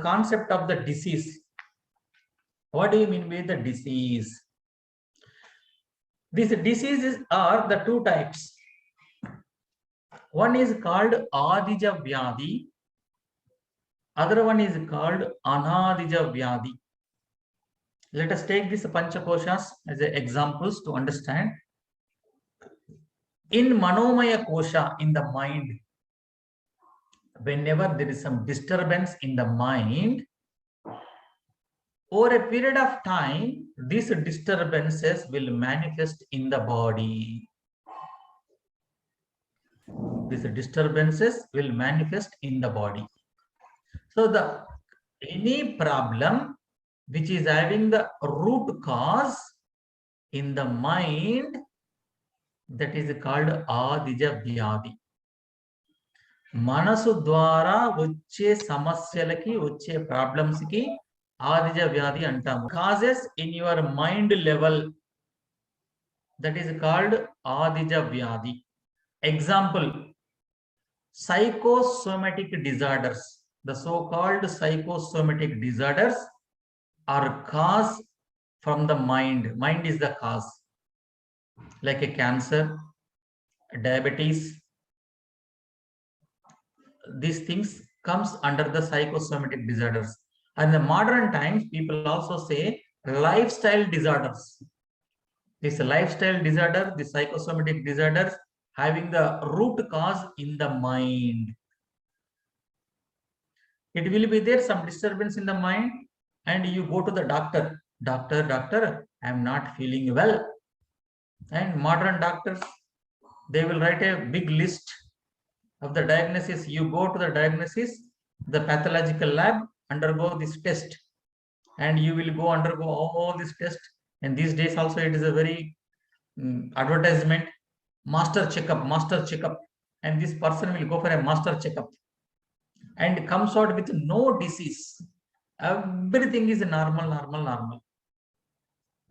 concept of the disease. What do you mean by the disease? These diseases are the two types. One is called Adija Vyadi. Other one is called Anadija Vyadi. Let us take these Panchakoshas as examples to understand. In Manomaya Kosha, in the mind, whenever there is some disturbance in the mind, over a period of time, these disturbances will manifest in the body. These disturbances will manifest in the body. So any problem which is having the root cause in the mind, that is called Adija Vyadi. Manasu dwara vache samasyalaki, vache problems ki Adija Vyadi antamu. Causes in your mind level, that is called Adija Vyadi. Example, psychosomatic disorders. The so-called psychosomatic disorders are caused from the mind. Mind is the cause. Like a cancer, diabetes, these things comes under the psychosomatic disorders. And in the modern times, people also say lifestyle disorders. This lifestyle disorder, the psychosomatic disorders, having the root cause in the mind. It will be there some disturbance in the mind, and you go to the doctor. Doctor, I am not feeling well. And modern doctors, they will write a big list of the diagnosis. You go to the diagnosis, the pathological lab, undergo this test, and you will go undergo all this test. And these days also it is a very advertisement, master checkup, and this person will go for a master checkup and comes out with no disease. Everything is normal.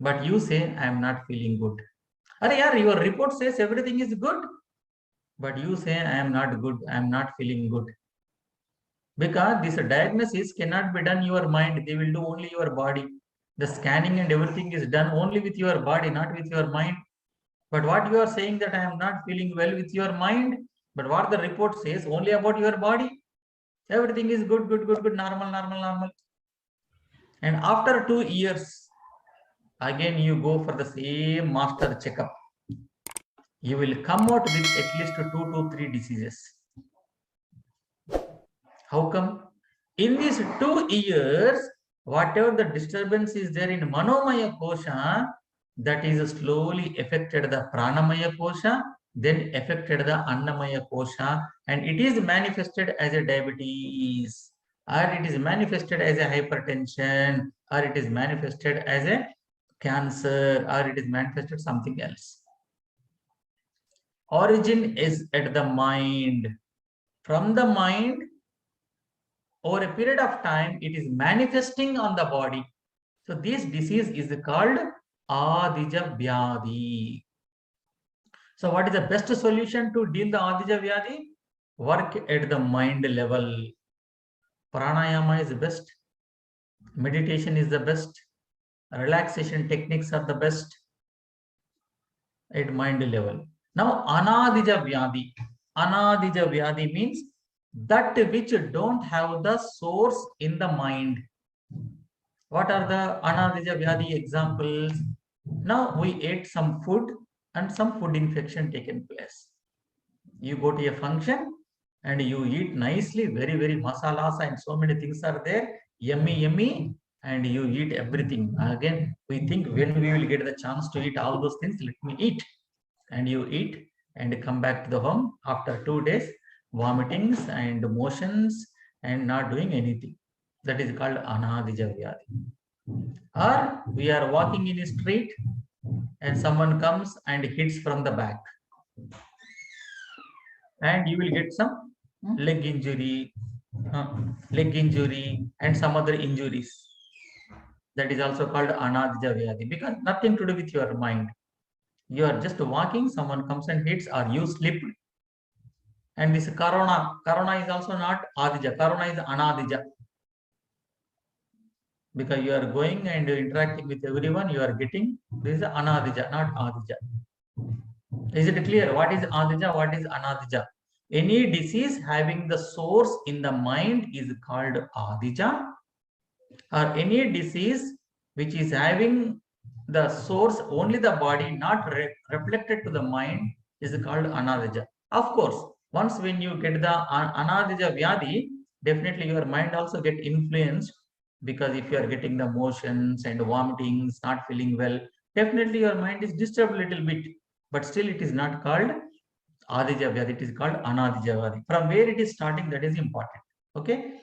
But you say, I am not feeling good. Your report says everything is good, but you say, I am not good, I am not feeling good. Because this diagnosis cannot be done in your mind, they will do only your body. The scanning and everything is done only with your body, not with your mind. But what you are saying that I am not feeling well with your mind, but what the report says only about your body. Everything is good, normal. And after 2 years, again you go for the same master checkup. You will come out with at least 2 to 3 diseases. How come? In these 2 years, whatever the disturbance is there in Manomaya Kosha, that is slowly affected the Pranamaya Kosha, then affected the Annamaya Kosha, and it is manifested as a diabetes, or it is manifested as a hypertension, or it is manifested as a cancer, or it is manifested something else. Origin is at the mind. From the mind, over a period of time, it is manifesting on the body. So this disease is called Adija Vyadi. So what is the best solution to deal the Adija Vyadi? Work at the mind level. Pranayama is the best. Meditation is the best. Relaxation techniques are the best at mind level. Now, Anadija Vyadi. Anadija Vyadi means that which don't have the source in the mind. What are the Anadija Vyadi examples? Now we ate some food and some food infection taken place. You go to a function and you eat nicely, very masalas and so many things are there, yummy, and you eat everything. Again, we think when we will get the chance to eat all those things, let me eat. And you eat and come back to the home after 2 days, vomitings and motions and not doing anything. That is called Anadija Vyadi. Or we are walking in a street and someone comes and hits from the back, and you will get some leg injury and some other injuries. That is also called Anadija Vyadi, because nothing to do with your mind. You are just walking, someone comes and hits, or you slip. And this Corona is also not Adija. Corona is Anadija. because you are going and interacting with everyone, you are getting, this is anadija, not adija. Is it clear? What is adija? What is anadija? Any disease having the source in the mind is called adija, or any disease which is having the source only the body, not reflected to the mind, is called anadija. Of course, once when you get the anadija vyadi, definitely your mind also get influenced, because if you are getting the motions and vomitings, not feeling well, definitely your mind is disturbed a little bit, but still it is not called adija vyadi, it is called anadija vyadi. From where it is starting, that is important. Okay,